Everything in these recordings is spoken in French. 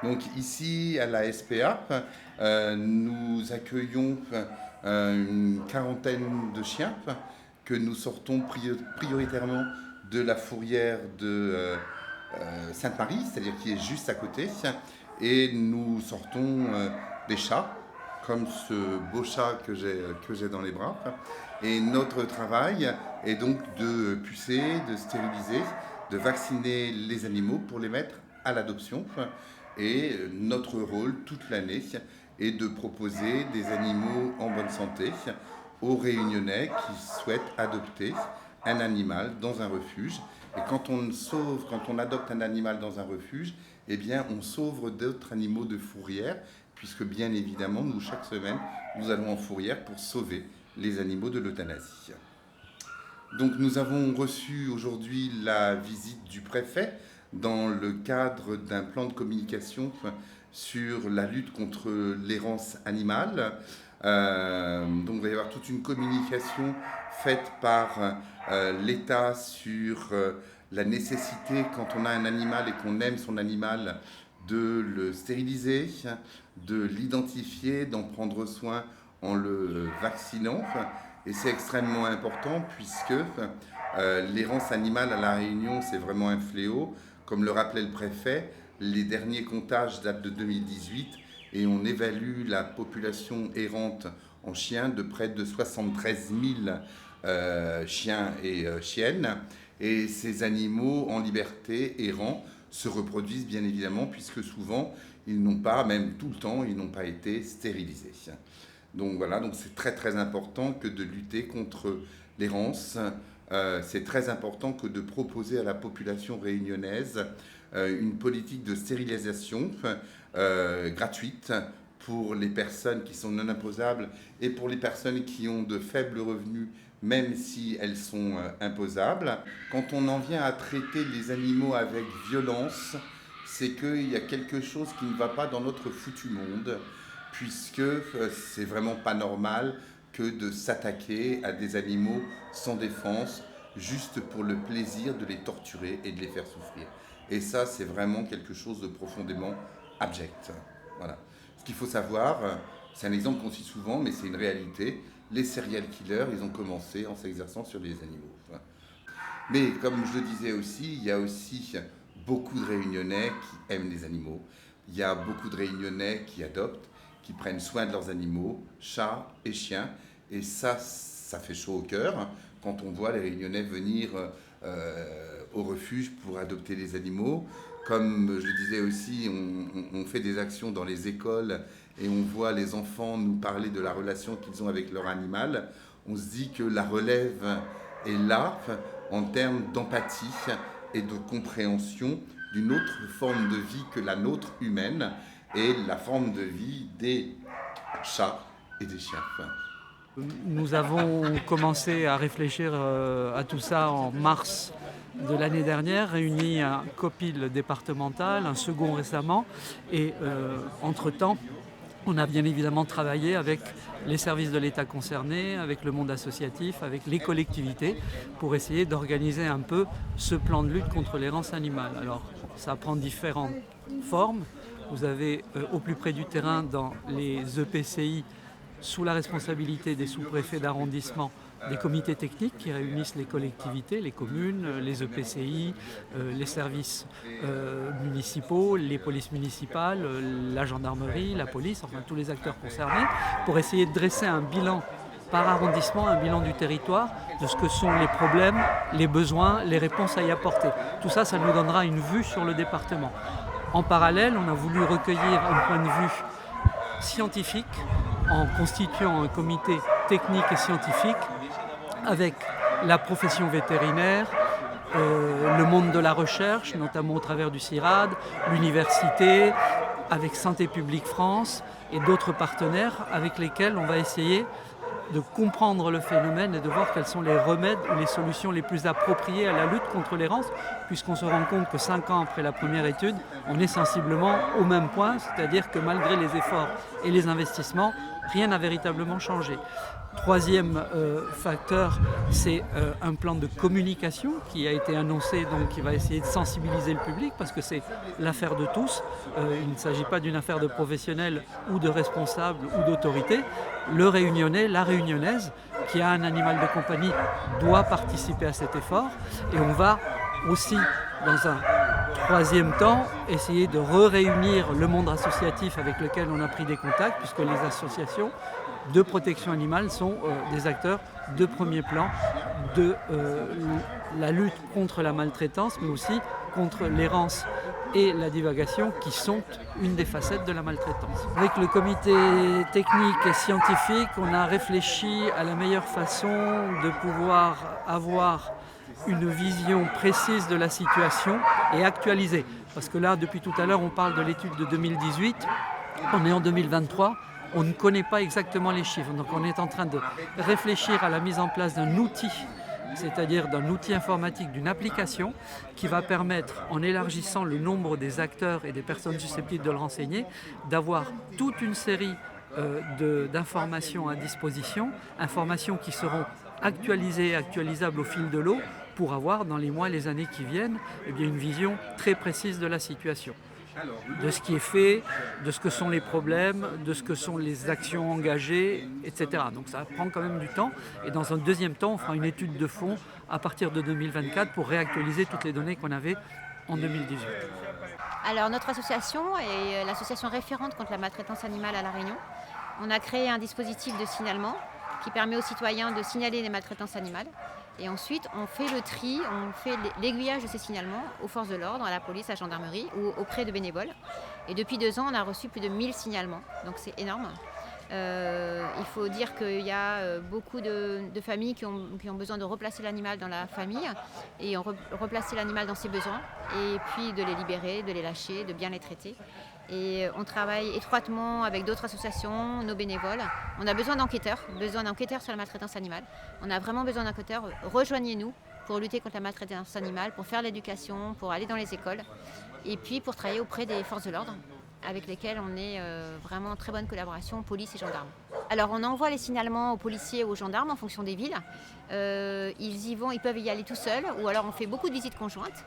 Donc ici, à la SPA, nous accueillons une quarantaine de chiens que nous sortons prioritairement de la fourrière de Sainte-Marie, c'est-à-dire qui est juste à côté, et nous sortons des chats, comme ce beau chat que j'ai dans les bras. Et notre travail est donc de pucer, de stériliser, de vacciner les animaux pour les mettre à l'adoption. Et notre rôle toute l'année est de proposer des animaux en bonne santé aux Réunionnais qui souhaitent adopter un animal dans un refuge. Et quand on adopte un animal dans un refuge, eh bien, on sauve d'autres animaux de fourrière, puisque bien évidemment, nous, chaque semaine, nous allons en fourrière pour sauver les animaux de l'euthanasie. Donc nous avons reçu aujourd'hui la visite du préfet dans le cadre d'un plan de communication sur la lutte contre l'errance animale. Donc il va y avoir toute une communication faite par l'État sur la nécessité, quand on a un animal et qu'on aime son animal, de le stériliser, de l'identifier, d'en prendre soin en le vaccinant. Et c'est extrêmement important puisque l'errance animale à La Réunion, c'est vraiment un fléau. Comme le rappelait le préfet, les derniers comptages datent de 2018 et on évalue la population errante en chiens de près de 73 000 chiens et chiennes. Et ces animaux en liberté, errants, se reproduisent bien évidemment puisque souvent, ils n'ont pas, même tout le temps, ils n'ont pas été stérilisés. Donc voilà, donc c'est très très important que de lutter contre l'errance. C'est très important que de proposer à la population réunionnaise une politique de stérilisation gratuite pour les personnes qui sont non imposables et pour les personnes qui ont de faibles revenus, même si elles sont imposables. Quand on en vient à traiter les animaux avec violence, c'est qu'il y a quelque chose qui ne va pas dans notre foutu monde, puisque c'est vraiment pas normal que de s'attaquer à des animaux sans défense, juste pour le plaisir de les torturer et de les faire souffrir. Et ça, c'est vraiment quelque chose de profondément abject. Voilà. Ce qu'il faut savoir, c'est un exemple qu'on cite souvent, mais c'est une réalité. Les serial killers, ils ont commencé en s'exerçant sur les animaux. Mais comme je le disais aussi, il y a aussi beaucoup de Réunionnais qui aiment les animaux. Il y a beaucoup de Réunionnais qui adoptent, qui prennent soin de leurs animaux, chats et chiens. Et ça fait chaud au cœur quand on voit les Réunionnais venir au refuge pour adopter les animaux. Comme je le disais aussi, on fait des actions dans les écoles et on voit les enfants nous parler de la relation qu'ils ont avec leur animal. On se dit que la relève est là en termes d'empathie et de compréhension d'une autre forme de vie que la nôtre humaine et la forme de vie des chats et des chiens. Nous avons commencé à réfléchir à tout ça en mars de l'année dernière, réuni un COPIL départemental, un second récemment, et entre-temps, on a bien évidemment travaillé avec les services de l'État concernés, avec le monde associatif, avec les collectivités, pour essayer d'organiser un peu ce plan de lutte contre l'errance animale. Alors, ça prend différentes formes. Vous avez au plus près du terrain, dans les EPCI, sous la responsabilité des sous-préfets d'arrondissement, des comités techniques qui réunissent les collectivités, les communes, les EPCI, les services municipaux, les polices municipales, la gendarmerie, la police, enfin tous les acteurs concernés, pour essayer de dresser un bilan par arrondissement, un bilan du territoire, de ce que sont les problèmes, les besoins, les réponses à y apporter. Tout ça, ça nous donnera une vue sur le département. En parallèle, on a voulu recueillir un point de vue scientifique en constituant un comité technique et scientifique avec la profession vétérinaire, le monde de la recherche, notamment au travers du CIRAD, l'université, avec Santé publique France et d'autres partenaires avec lesquels on va essayer de comprendre le phénomène et de voir quels sont les remèdes ou les solutions les plus appropriées à la lutte contre l'errance, puisqu'on se rend compte que 5 ans après la première étude, on est sensiblement au même point, c'est-à-dire que malgré les efforts et les investissements, rien n'a véritablement changé. Troisième facteur, c'est un plan de communication qui a été annoncé, donc qui va essayer de sensibiliser le public parce que c'est l'affaire de tous. Il ne s'agit pas d'une affaire de professionnels ou de responsables ou d'autorités. Le Réunionnais, la Réunionnaise, qui a un animal de compagnie, doit participer à cet effort. Et on va aussi, dans un troisième temps, essayer de réunir le monde associatif avec lequel on a pris des contacts, puisque les associations de protection animale sont des acteurs de premier plan de la lutte contre la maltraitance, mais aussi contre l'errance et la divagation, qui sont une des facettes de la maltraitance. Avec le comité technique et scientifique, on a réfléchi à la meilleure façon de pouvoir avoir une vision précise de la situation et actualisée. Parce que là, depuis tout à l'heure, on parle de l'étude de 2018, on est en 2023, on ne connaît pas exactement les chiffres. Donc on est en train de réfléchir à la mise en place d'un outil, c'est-à-dire d'un outil informatique, d'une application qui va permettre, en élargissant le nombre des acteurs et des personnes susceptibles de le renseigner, d'avoir toute une série d'informations à disposition, informations qui seront actualisées et actualisables au fil de l'eau pour avoir, dans les mois et les années qui viennent, une vision très précise de la situation, de ce qui est fait, de ce que sont les problèmes, de ce que sont les actions engagées, etc. Donc ça prend quand même du temps. Et dans un deuxième temps, on fera une étude de fond à partir de 2024 pour réactualiser toutes les données qu'on avait en 2018. Alors notre association est l'association référente contre la maltraitance animale à La Réunion. On a créé un dispositif de signalement qui permet aux citoyens de signaler les maltraitances animales. Et ensuite, on fait le tri, on fait l'aiguillage de ces signalements aux forces de l'ordre, à la police, à la gendarmerie ou auprès de bénévoles. Et depuis 2 ans, on a reçu plus de 1000 signalements, donc c'est énorme. Il faut dire qu'il y a beaucoup de familles qui ont besoin de replacer l'animal dans la famille et replacer l'animal dans ses besoins et puis de les libérer, de les lâcher, de bien les traiter. Et on travaille étroitement avec d'autres associations, nos bénévoles. On a besoin d'enquêteurs sur la maltraitance animale. On a vraiment besoin d'enquêteurs. Rejoignez-nous pour lutter contre la maltraitance animale, pour faire l'éducation, pour aller dans les écoles et puis pour travailler auprès des forces de l'ordre avec lesquelles on est vraiment en très bonne collaboration, police et gendarmes. Alors on envoie les signalements aux policiers et aux gendarmes en fonction des villes. Ils y vont, ils peuvent y aller tout seuls ou alors on fait beaucoup de visites conjointes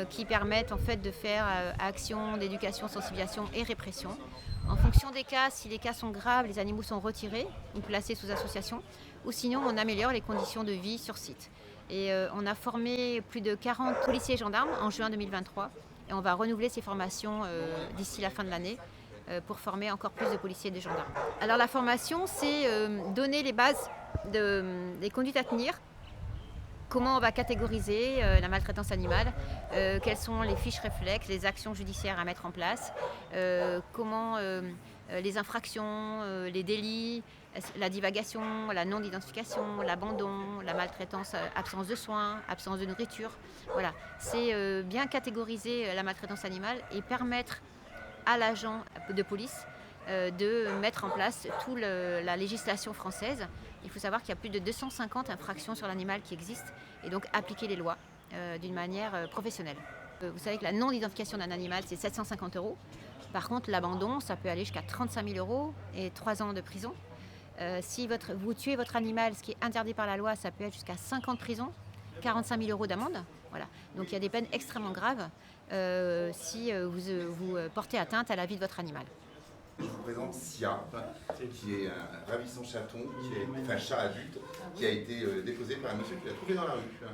qui permettent en fait de faire action d'éducation, sensibilisation et répression. En fonction des cas, si les cas sont graves, les animaux sont retirés ou placés sous association ou sinon on améliore les conditions de vie sur site. Et on a formé plus de 40 policiers et gendarmes en juin 2023 et on va renouveler ces formations d'ici la fin de l'année pour former encore plus de policiers et de gendarmes. Alors la formation, c'est donner les bases des conduites à tenir, comment on va catégoriser la maltraitance animale, quelles sont les fiches réflexes, les actions judiciaires à mettre en place, comment les infractions, les délits, la divagation, la non-identification, l'abandon, la maltraitance, absence de soins, absence de nourriture. Voilà, c'est bien catégoriser la maltraitance animale et permettre à l'agent de police de mettre en place toute la législation française. Il faut savoir qu'il y a plus de 250 infractions sur l'animal qui existent et donc appliquer les lois d'une manière professionnelle. Vous savez que la non-identification d'un animal, c'est 750 €. Par contre, l'abandon, ça peut aller jusqu'à 35 000 € et 3 ans de prison. Si vous tuez votre animal, ce qui est interdit par la loi, ça peut être jusqu'à 5 ans de prison, 45 000 € d'amende. Voilà. Donc il y a des peines extrêmement graves si vous portez atteinte à la vie de votre animal. Je vous présente Sia, qui est un ravissant chaton, chat adulte, qui a été déposé par un monsieur qui l'a trouvé dans la rue.